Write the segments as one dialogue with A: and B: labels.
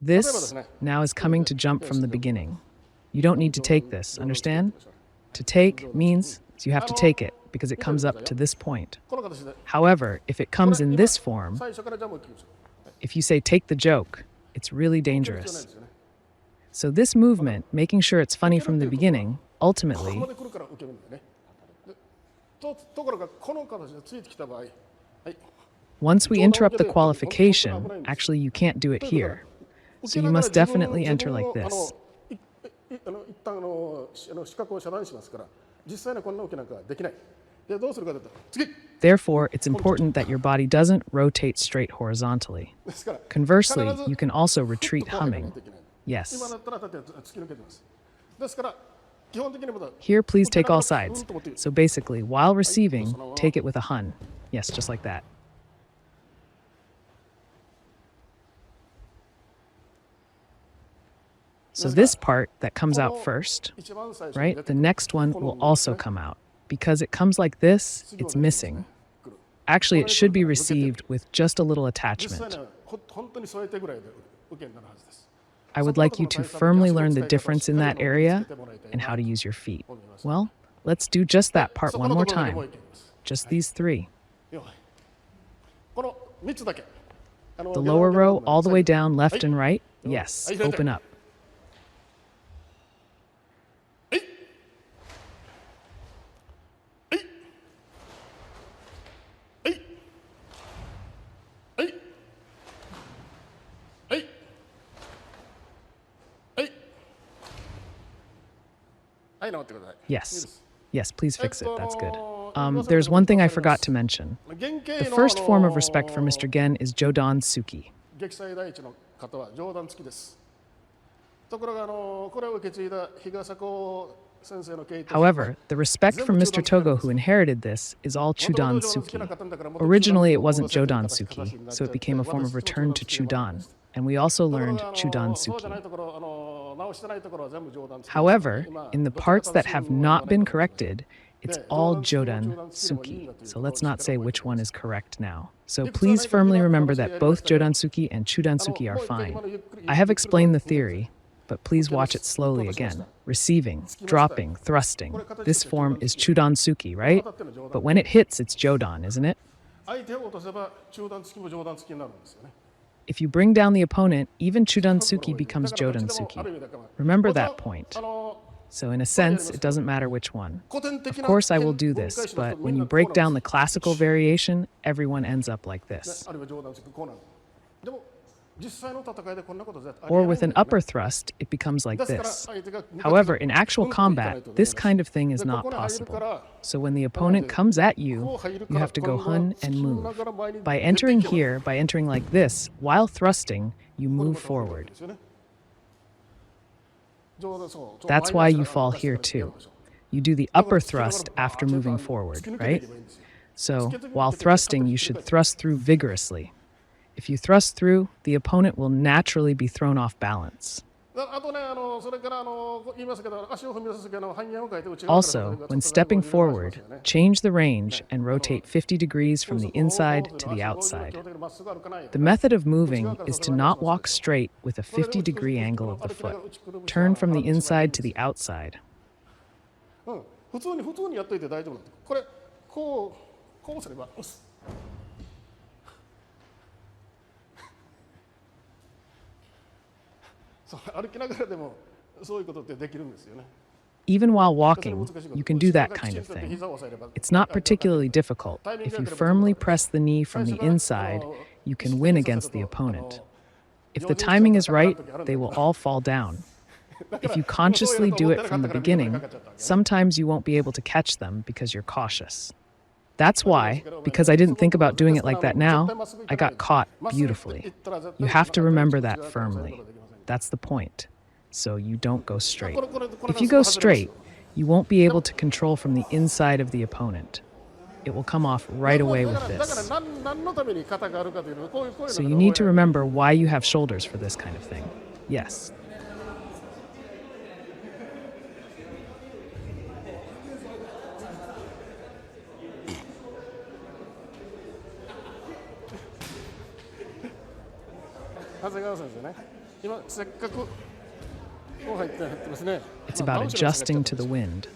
A: This now is coming to jump from the beginning. You don't need to take this, understand? To take means you have to take it because it comes up to this point. However, if it comes in this form, if you say take the joke, it's really dangerous. So this movement, making sure it's funny from the beginning, ultimately, once we interrupt the qualification, actually you can't do it here. So you must definitely enter like this. Therefore, it's important that your body doesn't rotate straight horizontally. Conversely, you can also retreat humming. Yes. Here, please take all sides. So basically, while receiving, take it with a hun. Yes, just like that. So this part that comes out first, right, the next one will also come out. Because it comes like this, it's missing. Actually, it should be received with just a little attachment. I would like you to firmly learn the difference in that area and how to use your feet. Well, let's do just that part one more time. Just these three. The lower row all the way down, left and right. Yes, open up. Yes. Yes, please fix it. That's good. There's one thing I forgot to mention. The first form of respect for Mr. Gen is Jodan Suki. However, the respect from Mr. Togo who inherited this is all Chudan Suki. Originally, it wasn't Jodan Suki, so it became a form of return to Chudan. And we also learned Chudan Suki. However, in the parts that have not been corrected, it's all Jodan Suki. So let's not say which one is correct now. So please firmly remember that both Jodan Suki and Chudan Suki are fine. I have explained the theory, but please watch it slowly again. Receiving, dropping, thrusting. This form is Chudan Suki, right? But when it hits, it's Jodan, isn't it? If you bring down the opponent, even Chudan Suki becomes Jodan Suki. Remember that point. So in a sense, it doesn't matter which one. Of course, I will do this, but when you break down the classical variation, everyone ends up like this. Or with an upper thrust, it becomes like this. However, in actual combat, this kind of thing is not possible. So when the opponent comes at you, you have to go hun and move. By entering here, by entering like this, while thrusting, you move forward. That's why you fall here too. You do the upper thrust after moving forward, right? So while thrusting, you should thrust through vigorously. If you thrust through, the opponent will naturally be thrown off balance. Also, when stepping forward, change the range and rotate 50 degrees from the inside to the outside. The method of moving is to not walk straight with a 50-degree angle of the foot. Turn from the inside to the outside. Even while walking, you can do that kind of thing. It's not particularly difficult. If you firmly press the knee from the inside, you can win against the opponent. If the timing is right, they will all fall down. If you consciously do it from the beginning, sometimes you won't be able to catch them because you're cautious. That's why, because I didn't think about doing it like that now, I got caught beautifully. You have to remember that firmly. That's the point. So you don't go straight. If you go straight, you won't be able to control from the inside of the opponent. It will come off right away with this. So you need to remember why you have shoulders for this kind of thing. Yes. It's about adjusting to the wind.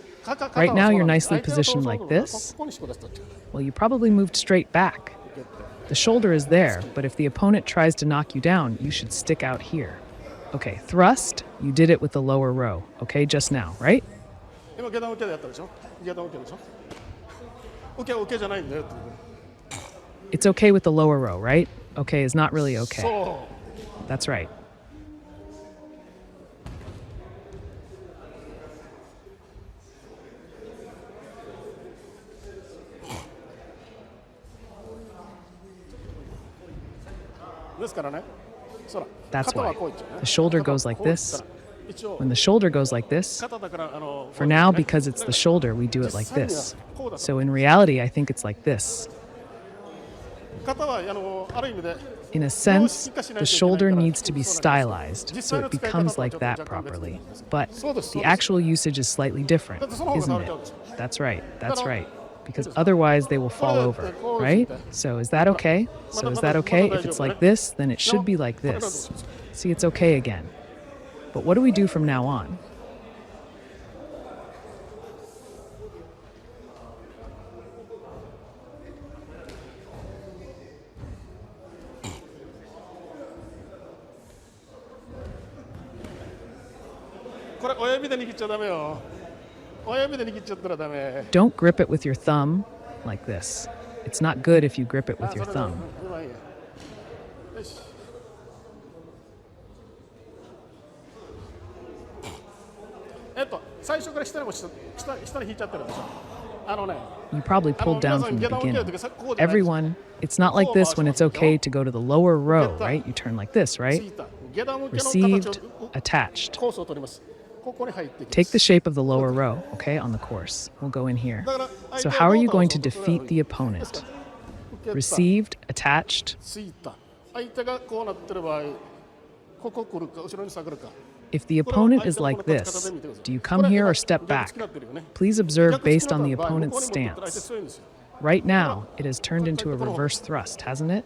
A: Right now, you're nicely positioned like this. Well, you probably moved straight back. The shoulder is there, but if the opponent tries to knock you down, you should stick out here. Okay, thrust, you did it with the lower row, okay, just now, right? It's okay with the lower row, right? Okay is not really okay. That's right. That's why. The shoulder goes like this. When the shoulder goes like this, for now, because it's the shoulder, we do it like this. So in reality, I think it's like this. In a sense, the shoulder needs to be stylized, so it becomes like that properly. But the actual usage is slightly different, isn't it? That's right, because otherwise they will fall over, right? So is that okay? If it's like this, then it should be like this. See, it's okay again. But what do we do from now on? Don't grip it with your thumb like this. It's not good if you grip it with your thumb. You probably pulled down from the beginning. Everyone, it's not like this when it's okay to go to the lower row, right? You turn like this, right? Received, attached. Take the shape of the lower row, okay, on the course. We'll go in here. So how are you going to defeat the opponent? Received, attached. If the opponent is like this, do you come here or step back? Please observe based on the opponent's stance. Right now, it has turned into a reverse thrust, hasn't it?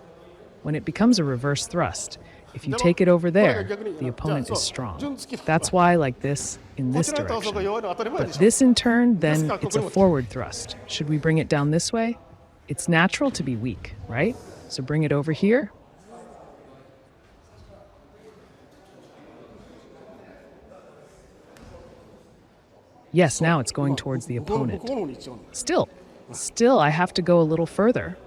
A: When it becomes a reverse thrust, if you take it over there, the opponent is strong. That's why, like this, in this direction. But this in turn, then it's a forward thrust. Should we bring it down this way? It's natural to be weak, right? So bring it over here. Yes, now it's going towards the opponent. Still, I have to go a little further.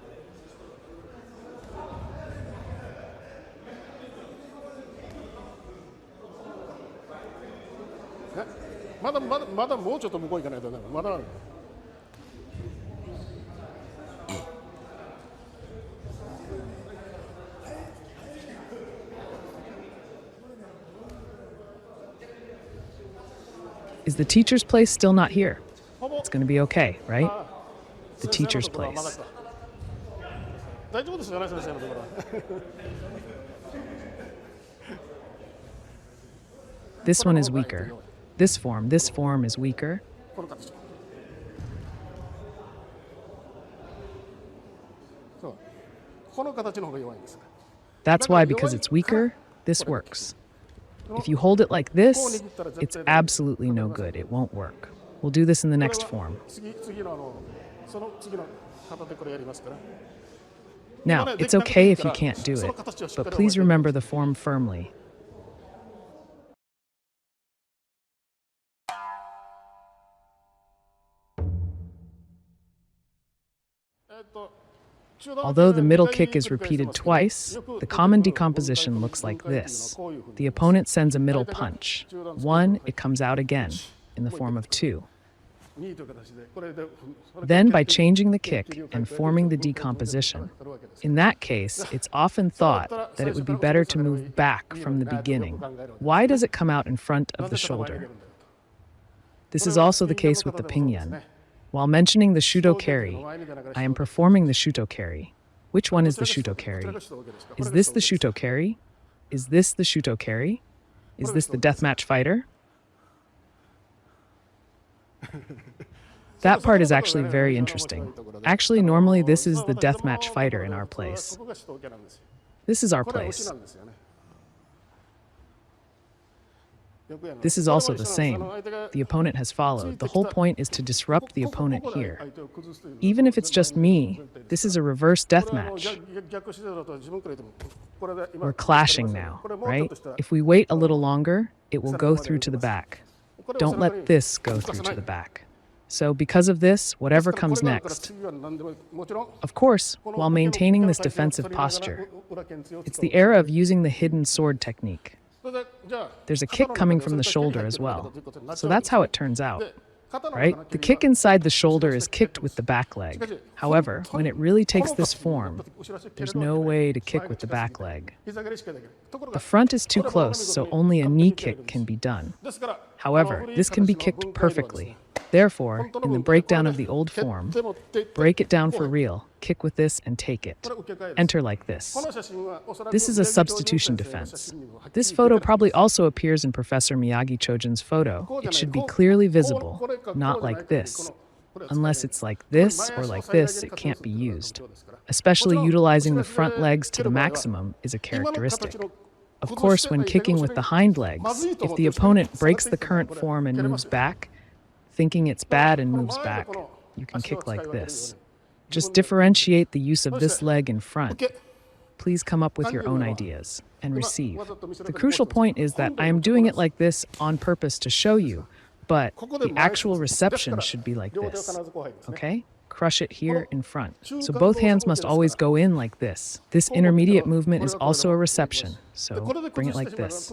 A: Is the teacher's place still not here? It's going to be okay, right? The teacher's place. This one is weaker. This form is weaker. That's why, because it's weaker, this works. If you hold it like this, it's absolutely no good. It won't work. We'll do this in the next form. Now, it's okay if you can't do it, but please remember the form firmly. Although the middle kick is repeated twice, the common decomposition looks like this. The opponent sends a middle punch. 1, it comes out again, in the form of 2. Then, by changing the kick and forming the decomposition, in that case, it's often thought that it would be better to move back from the beginning. Why does it come out in front of the shoulder? This is also the case with the pinyin. While mentioning the shuto carry, I am performing the shuto carry. Which one is the shuto carry? Is this the shuto carry? Is this the shuto carry? Is this the deathmatch fighter? That part is actually very interesting. Actually, normally this is the deathmatch fighter in our place. This is our place. This is also the same. The opponent has followed. The whole point is to disrupt the opponent here. Even if it's just me, this is a reverse deathmatch. We're clashing now, right? If we wait a little longer, it will go through to the back. Don't let this go through to the back. So because of this, whatever comes next. Of course, while maintaining this defensive posture, it's the era of using the hidden sword technique. There's a kick coming from the shoulder as well. So that's how it turns out, right? The kick inside the shoulder is kicked with the back leg. However, when it really takes this form, there's no way to kick with the back leg. The front is too close, so only a knee kick can be done. However, this can be kicked perfectly. Therefore, in the breakdown of the old form, break it down for real, kick with this and take it. Enter like this. This is a substitution defense. This photo probably also appears in Professor Miyagi Chojin's photo. It should be clearly visible, not like this. Unless it's like this or like this, it can't be used. Especially utilizing the front legs to the maximum is a characteristic. Of course, when kicking with the hind legs, if the opponent breaks the current form and moves back, thinking it's bad and moves back, you can kick like this. Just differentiate the use of this leg in front. Please come up with your own ideas and receive. The crucial point is that I am doing it like this on purpose to show you, but the actual reception should be like this, okay? Crush it here in front. So both hands must always go in like this. This intermediate movement is also a reception, so bring it like this.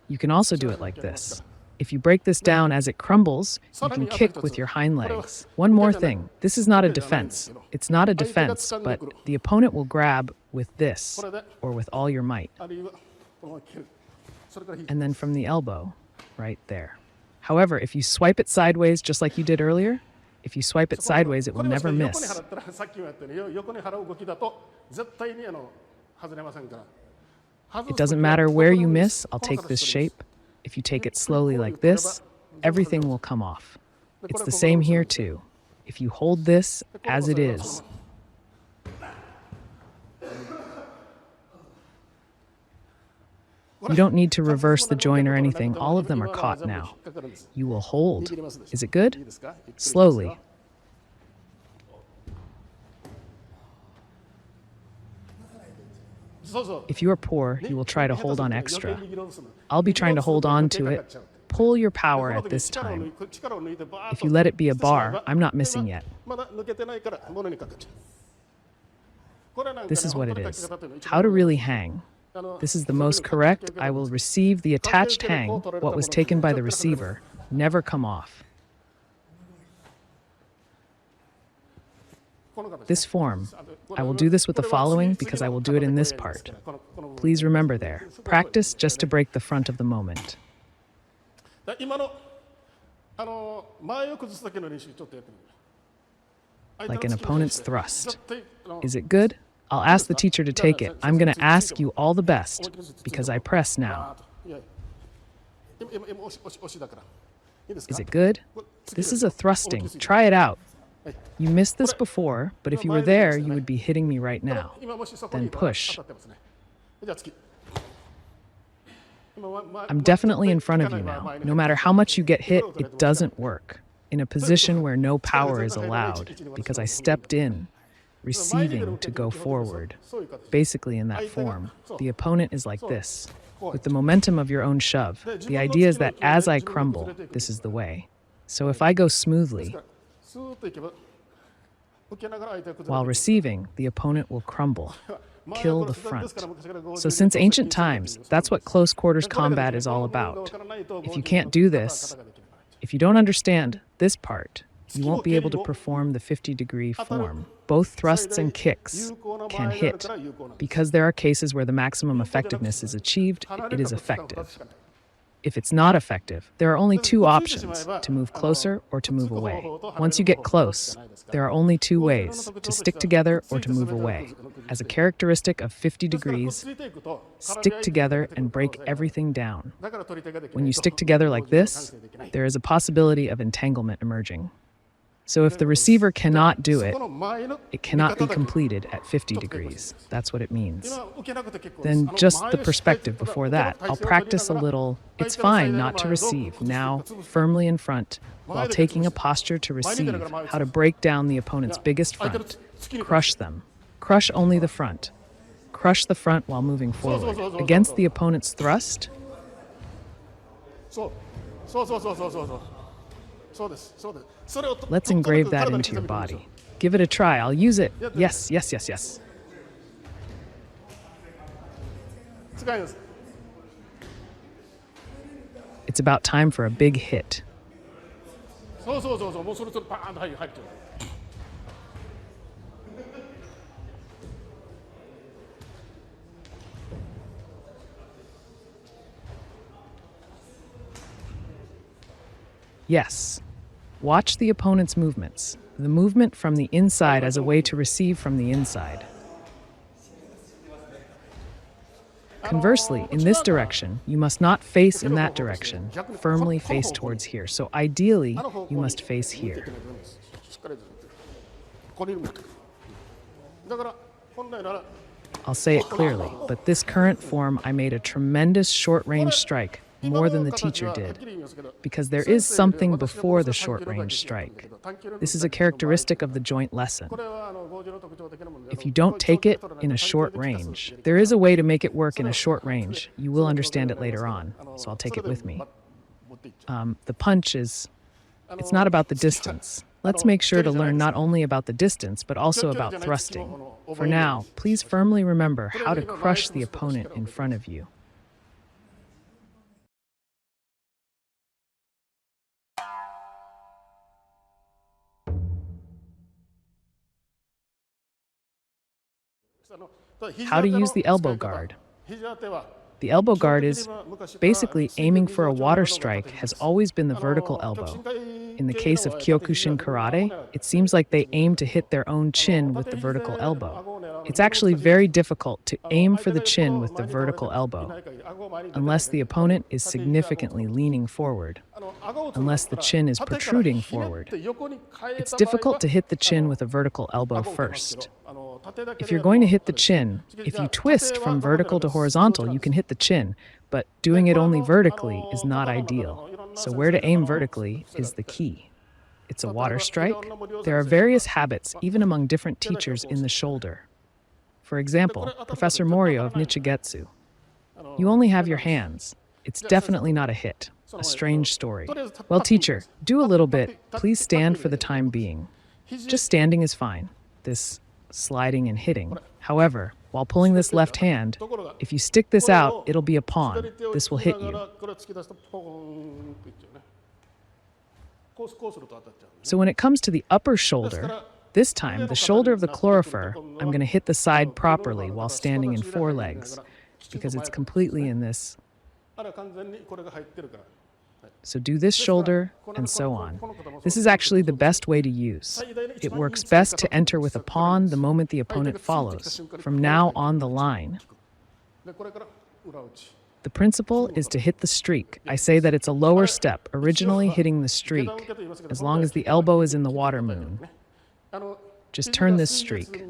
A: You can also do it like this. If you break this down as it crumbles, you can kick with your hind legs. One more thing, this is not a defense. It's not a defense, but the opponent will grab with this, or with all your might. And then from the elbow, right there. However, if you swipe it sideways just like you did earlier, if you swipe it sideways, it will never miss. It doesn't matter where you miss, I'll take this shape. If you take it slowly like this, everything will come off. It's the same here too. If you hold this as it is, you don't need to reverse the join or anything. All of them are caught now. You will hold. Is it good? Slowly. If you are poor, you will try to hold on extra. I'll be trying to hold on to it. Pull your power at this time. If you let it be a bar, I'm not missing yet. This is what it is. How to really hang. This is the most correct. I will receive the attached hang, what was taken by the receiver, never come off. This form, I will do this with the following because I will do it in this part. Please remember there. Practice just to break the front of the moment. Like an opponent's thrust. Is it good? I'll ask the teacher to take it. I'm going to ask you all the best because I press now. Is it good? This is a thrusting. Try it out. You missed this before, but if you were there, you would be hitting me right now. Then push. I'm definitely in front of you now. No matter how much you get hit, it doesn't work. In a position where no power is allowed, because I stepped in, receiving to go forward. Basically in that form, the opponent is like this. With the momentum of your own shove, the idea is that as I crumble, this is the way. So if I go smoothly, while receiving, the opponent will crumble, kill the front. So since ancient times, that's what close quarters combat is all about. If you can't do this, if you don't understand this part, you won't be able to perform the 50-degree form. Both thrusts and kicks can hit. Because there are cases where the maximum effectiveness is achieved, it is effective. If it's not effective, there are only two options, to move closer or to move away. Once you get close, there are only two ways, to stick together or to move away. As a characteristic of 50 degrees, stick together and break everything down. When you stick together like this, there is a possibility of entanglement emerging. So if the receiver cannot do it, it cannot be completed at 50 degrees. That's what it means. Then just the perspective before that. I'll practice a little. It's fine not to receive. Now, firmly in front, while taking a posture to receive, how to break down the opponent's biggest front. Crush them. Crush only the front. Crush the front while moving forward. Against the opponent's thrust. Let's engrave that into your body. Give it a try. I'll use it. Yes, yes, yes, yes. It's about time for a big hit. Yes. Watch the opponent's movements. The movement from the inside as a way to receive from the inside. Conversely, in this direction, you must not face in that direction, firmly face towards here. So ideally, you must face here. I'll say it clearly, but this current form, I made a tremendous short-range strike, more than the teacher did, because there is something before the short-range strike. This is a characteristic of the joint lesson. If you don't take it in a short range, there is a way to make it work in a short range. You will understand it later on, so I'll take it with me. The punch is, it's not about the distance. Let's make sure to learn not only about the distance, but also about thrusting. For now, please firmly remember how to crush the opponent in front of you. How to use the elbow guard. The elbow guard is basically aiming for a water strike has always been the vertical elbow. In the case of Kyokushin karate, it seems like they aim to hit their own chin with the vertical elbow. It's actually very difficult to aim for the chin with the vertical elbow, unless the opponent is significantly leaning forward, unless the chin is protruding forward. It's difficult to hit the chin with a vertical elbow first. If you're going to hit the chin, if you twist from vertical to horizontal, you can hit the chin, but doing it only vertically is not ideal. So where to aim vertically is the key. It's a water strike. There are various habits, even among different teachers, in the shoulder. For example, Professor Morio of Nichigetsu. You only have your hands. It's definitely not a hit. A strange story. Well, teacher, do a little bit. Please stand for the time being. Just standing is fine. This sliding and hitting. However, while pulling this left hand, if you stick this out, it'll be a pawn. This will hit you. So when it comes to the upper shoulder, this time, the shoulder of the chlorophor, I'm going to hit the side properly while standing in forelegs, because it's completely in this. So do this shoulder, and so on. This is actually the best way to use. It works best to enter with a pawn the moment the opponent follows, from now on the line. The principle is to hit the streak. I say that it's a lower step, originally hitting the streak, as long as the elbow is in the water moon. Just turn this streak.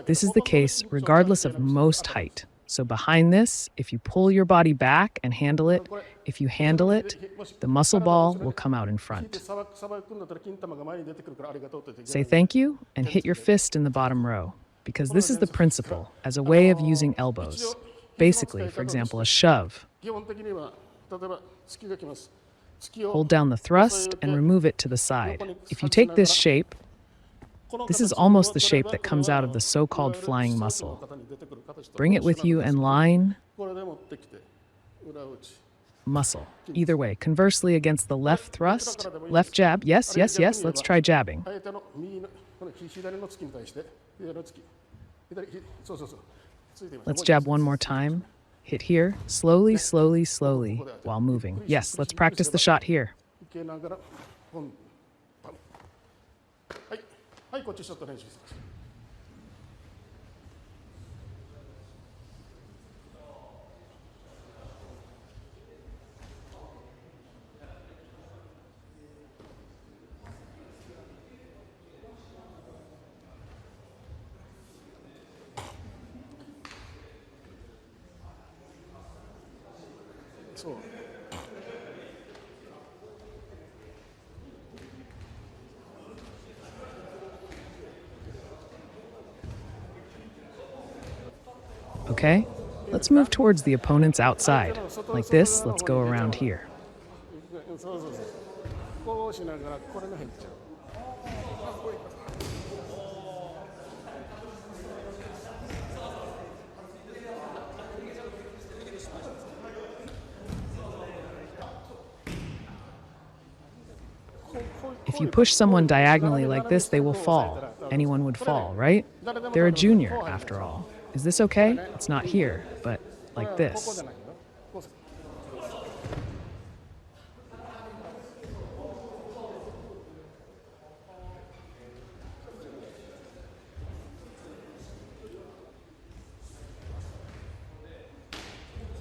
A: This is the case regardless of most height. So behind this, if you pull your body back and handle it, if you handle it, the muscle ball will come out in front. Say thank you and hit your fist in the bottom row, because this is the principle as a way of using elbows. Basically, for example, a shove. Hold down the thrust and remove it to the side. If you take this shape, this is almost the shape that comes out of the so-called flying muscle. Bring it with you and line, muscle. Either way, conversely against the left thrust, left jab, yes, yes, yes, let's try jabbing. Let's jab one more time. Hit here, slowly, slowly, slowly, while moving. Yes, let's practice the shot here. Okay, let's move towards the opponent's outside. Like this, let's go around here. If you push someone diagonally like this, they will fall. Anyone would fall, right? They're a junior, after all. Is this okay? It's not here, but like this.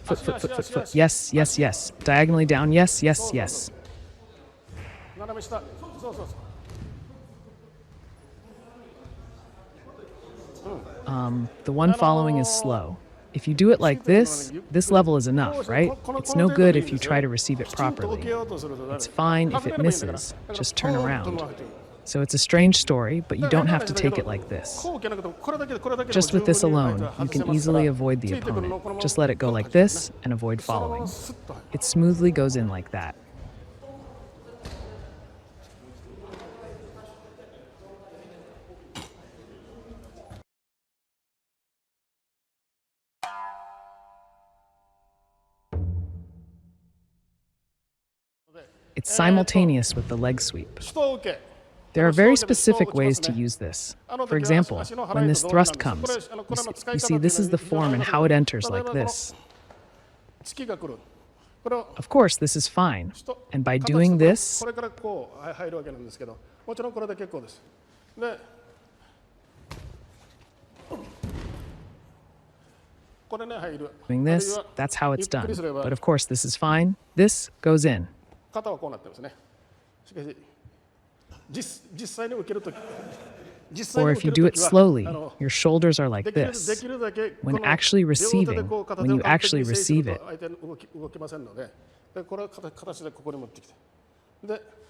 A: Foot, foot, foot, foot, foot. Yes, yes, yes. Diagonally down. Yes, yes, yes. The one following is slow. If you do it like this level is enough, right? It's no good if you try to receive it properly. It's fine if it misses. Just turn around. So it's a strange story, but you don't have to take it like this. Just with this alone, you can easily avoid the opponent. Just let it go like this and avoid following. It smoothly goes in like that. It's simultaneous with the leg sweep. There are very specific ways to use this. For example, when this thrust comes, you see this is the form and how it enters like this. Of course, this is fine. And by doing this, that's how it's done. But of course, this is fine. This goes in. Or if you do it slowly, your shoulders are like this. When you actually receive it,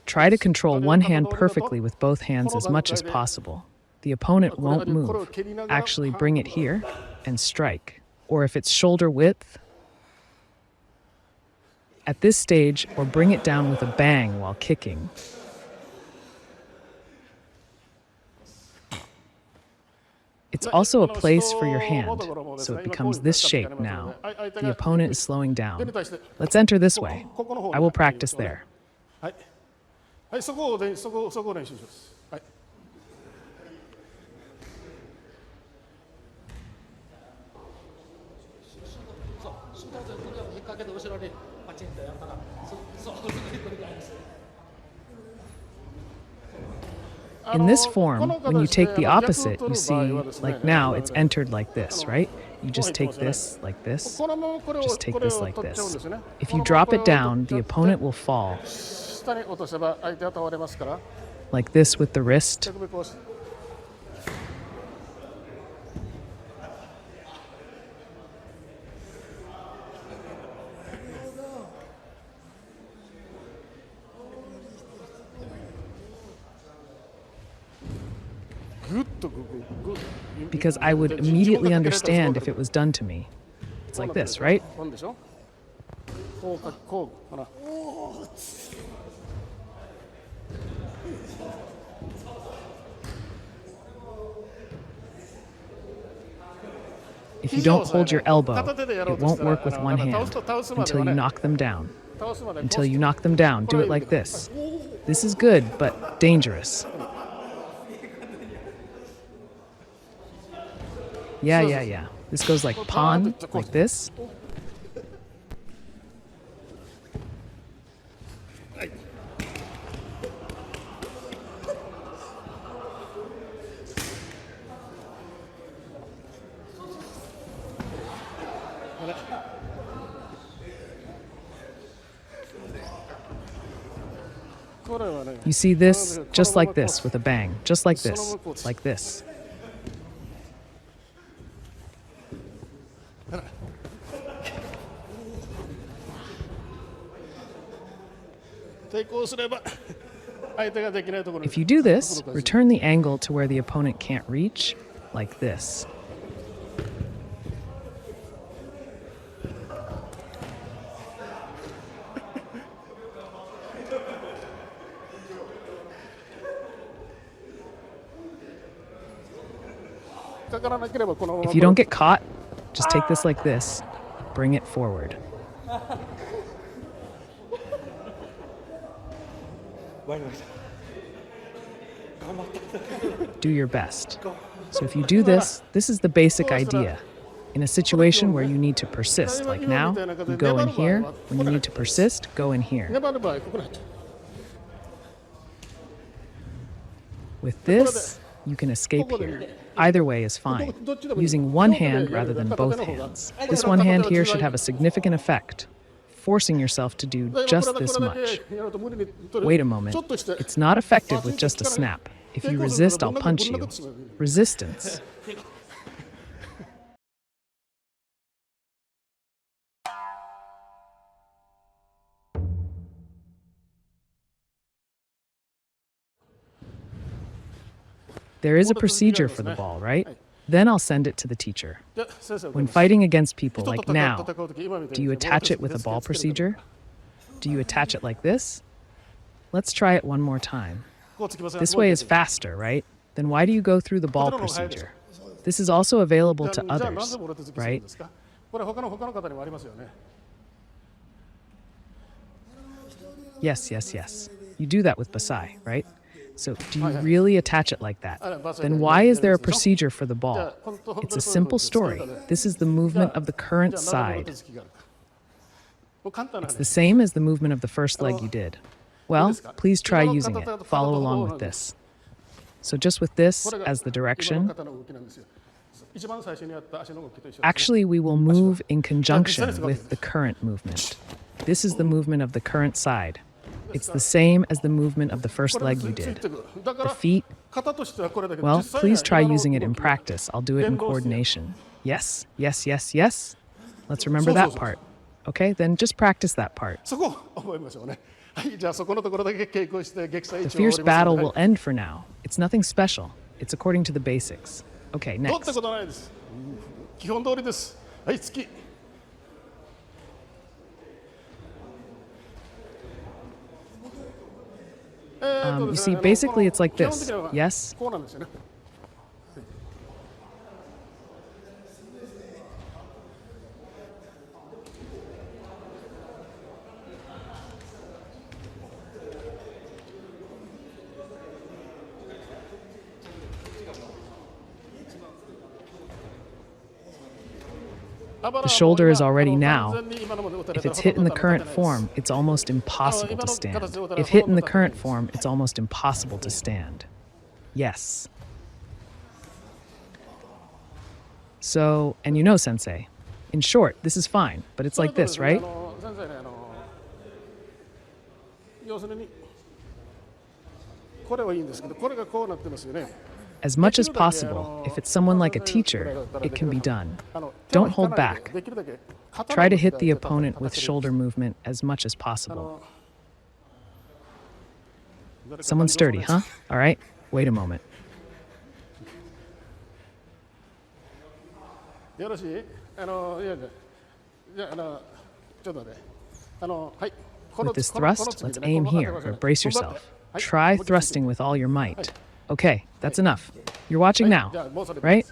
A: try to control one hand perfectly with both hands as much as possible. The opponent won't move. Actually bring it here and strike. Or if it's shoulder width, at this stage, or bring it down with a bang while kicking. It's also a place for your hand, so it becomes this shape now. The opponent is slowing down. Let's enter this way. I will practice there. In this form, when you take the opposite, you see, like now, it's entered like this, right? You just take this like this, just take this like this. If you drop it down, the opponent will fall. Like this with the wrist. Because I would immediately understand if it was done to me. It's like this, right? If you don't hold your elbow, it won't work with one hand until you knock them down. Until you knock them down, do it like this. This is good, but dangerous. Yeah. This goes like pawn, like this. You see this, just like this, with a bang, just like this, like this. If you do this, return the angle to where the opponent can't reach, like this. If you don't get caught, just take this like this, bring it forward. Do your best. So if you do this, this is the basic idea. In a situation where you need to persist, like now, you go in here. When you need to persist, go in here. With this, you can escape here. Either way is fine, using one hand rather than both hands. This one hand here should have a significant effect, forcing yourself to do just this much. Wait a moment, it's not effective with just a snap. If you resist, I'll punch you. Resistance. There is a procedure for the ball, right? Then I'll send it to the teacher. When fighting against people like now, do you attach it with a ball procedure? Do you attach it like this? Let's try it one more time. This way is faster, right? Then why do you go through the ball procedure? This is also available to others, right? Yes. You do that with Basai, right? So do you really attach it like that? Then why is there a procedure for the ball? It's a simple story. This is the movement of the current side. It's the same as the movement of the first leg you did. Well, please try using it. Follow along with this. So just with this as the direction. Actually, we will move in conjunction with the current movement. This is the movement of the current side. It's the same as the movement of the first leg you did. The feet, well, please try using it in practice. I'll do it in coordination. Yes. Let's remember that part. Okay, then just practice that part. The fierce battle will end for now. It's nothing special. It's according to the basics. Okay, next. You see, basically it's like this, yes? The shoulder is already now. If it's hit in the current form, it's almost impossible to stand. If hit in the current form, it's almost impossible to stand. Yes. So, and you know, Sensei, in short, this is fine, but it's like this, right? As much as possible, if it's someone like a teacher, it can be done. Don't hold back. Try to hit the opponent with shoulder movement as much as possible. Someone sturdy, huh? All right, wait a moment. With this thrust, let's aim here, or brace yourself. Try thrusting with all your might. Okay, that's enough. You're watching now, right?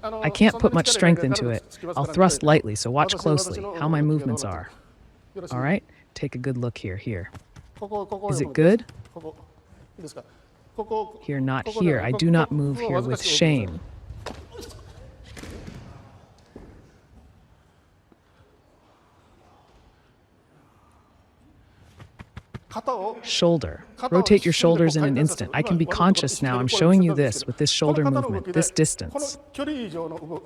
A: I can't put much strength into it. I'll thrust lightly, so watch closely how my movements are. All right, take a good look here. Is it good? Here, not here. I do not move here with shame. Shoulder. Rotate your shoulders in an instant. I can be conscious now. I'm showing you this with this shoulder movement, this distance.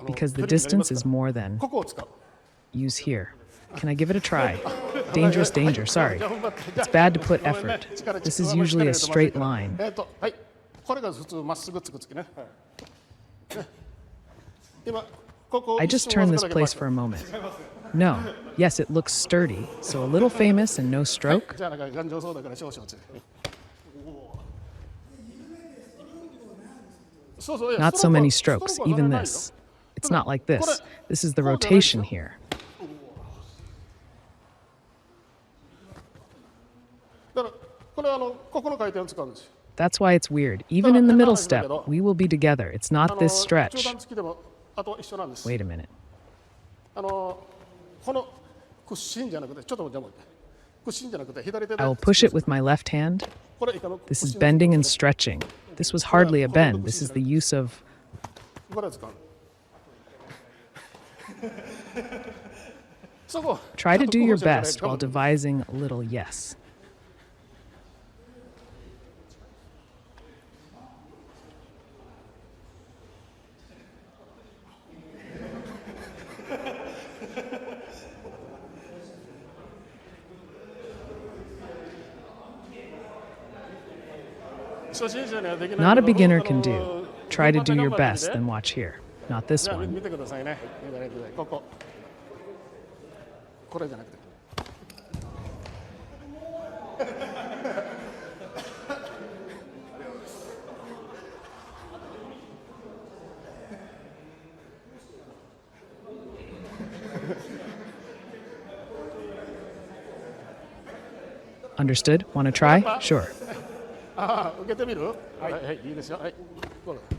A: Because the distance is more than. Use here. Can I give it a try? Dangerous danger, sorry. It's bad to put effort. This is usually a straight line. I just turn this place for a moment. No. Yes, it looks sturdy, so a little famous and no stroke.
B: じゃあなんか頑丈そうだから少々強い。そうそう、いや
A: Not so many
B: ストローク
A: strokes,
B: はそんな
A: even
B: ないよ。
A: this. It's not like this. This is the rotation here.
B: だからこれはここの回転を使うんですよ。
A: That's why it's weird. Even in the middle step, we will be together. It's not this
B: 中
A: stretch.
B: 段付きでもあと一緒なんです。
A: Wait a minute.
B: この屈伸じゃなくてちょっと待って。屈伸じゃなくて左手で
A: I will push it with my left hand.
B: これ以下の
A: This is bending and stretching. This was hardly a bend. This is the use of...
B: これを使う。そこ
A: Try to do your best while devising a little yes. Not a beginner can do. Try to do your best, then watch here. Not this
B: じゃあ
A: one.
B: 見てくださいね。ここ。これじゃなくて。
A: Understood? Want to try? Sure.
B: ああ、受けてみる？はい、はい、いいですよ。はい。これ。